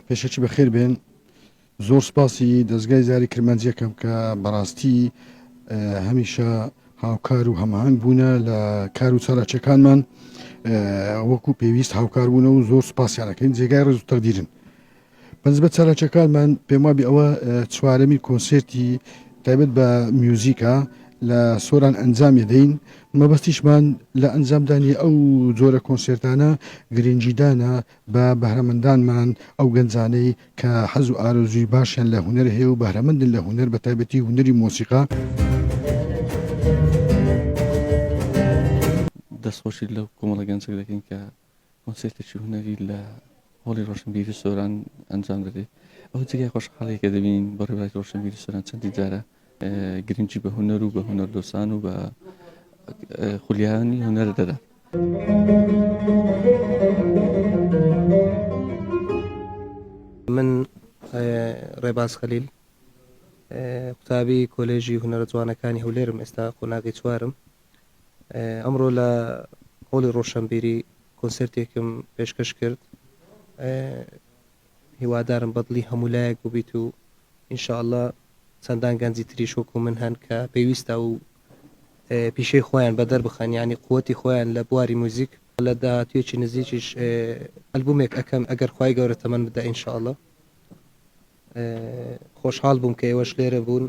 پێشەکی بەخێر بێن زۆر سپاسی دەستگای زاری کرمانجیەکەم کە بەڕاستی هەمیشە هاوکار و هەماهنگ بوونە لە کار و چالاکیەکانمان وەکو پێویست هاوکار بوونە و زۆر سپاسیانەکەین جێگای ڕێز و تەقدیرن. بەنسبەت چالاکیەکانمان پێم وابێ ئەوە چوارەمی کۆنسێرتی تایبەت بە میوزیکە لە سۆران ئەنجام دەین. مەبەستیشمان لە ئەنجامدانی ئەو جۆرە کۆنسێرتانە گرنگیدانە بە بەهرەمەندانمان ئەو گەنجانەی کە حەز و ئارەزووی باشیان لە هونەر هەیە و بەهرەمەندن لە هونەر بە تایبەتی هونەری مۆسیقا. دەستخۆشی لەو کۆمەڵە گەنجێک دەکەین کە کۆنسێرتێکی هونەری لە هۆڵی ڕۆشنبیری سۆران ئەنجام دەدێت. ئەو جێگای خۆشحاڵەیەکە دەبین بە ڕێوای ڕۆشنبیری سۆران چەندی جارە گرنگی بە هونەر و بە هونەردۆسان و بە خولیانی هونەر دەدا. من ڕێباز خەلیل قوتابی کۆلێژی هونەرە جوانەکانی هەولێرم، ئێستا قۆناغی چوارم. ئەمڕۆ لە هۆڵی ڕۆشنبیری کۆنسێرتێکم پێشکەش کرد. هیوادارم بەدڵی هەمولایەک ببیت و ئینشاءالله چەندان گەنجی تریش وەکو من هەن کە پێویستە و پیشەی خۆیان بەدەر بخەن، ینی قووەتی خۆیان لە بواری موزیک. لە داهاتوێکی نزیکیش ئەلبومێک ئەەکەم ئەگەر خوای گەورە تەمەن بدە ئینشاءالله. خۆشحاڵ بووم کە ئێوەش لێرە بوون،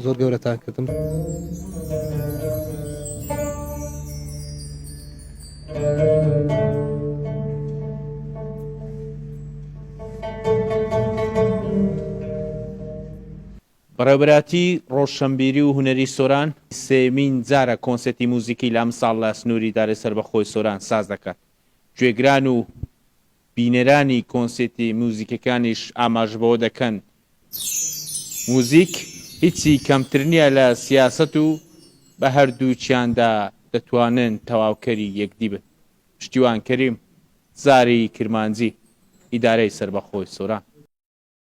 زۆر گەورەتان کردم. بەڕێوەبەراتی ڕۆژشەمبیری و هونەری سۆران سێمین جارە کۆنسێرتی موزیکی لە ئەم ساڵ لە سنووری دارێ سەربەخۆی سۆران ساز دەکات. گوێگران و بینەرانی کۆنسێرتی موزیکەکانیش ئاماژبەوە دەکەن موزیک هیچی کەمتر نییە لە سیاسەت و بە هەردووچیاندا دەتوانن تەواوکەری یەکدی بن. پشتیوان کەریم زاری کرمانجی ئیدارەی سەربەخۆی سۆران.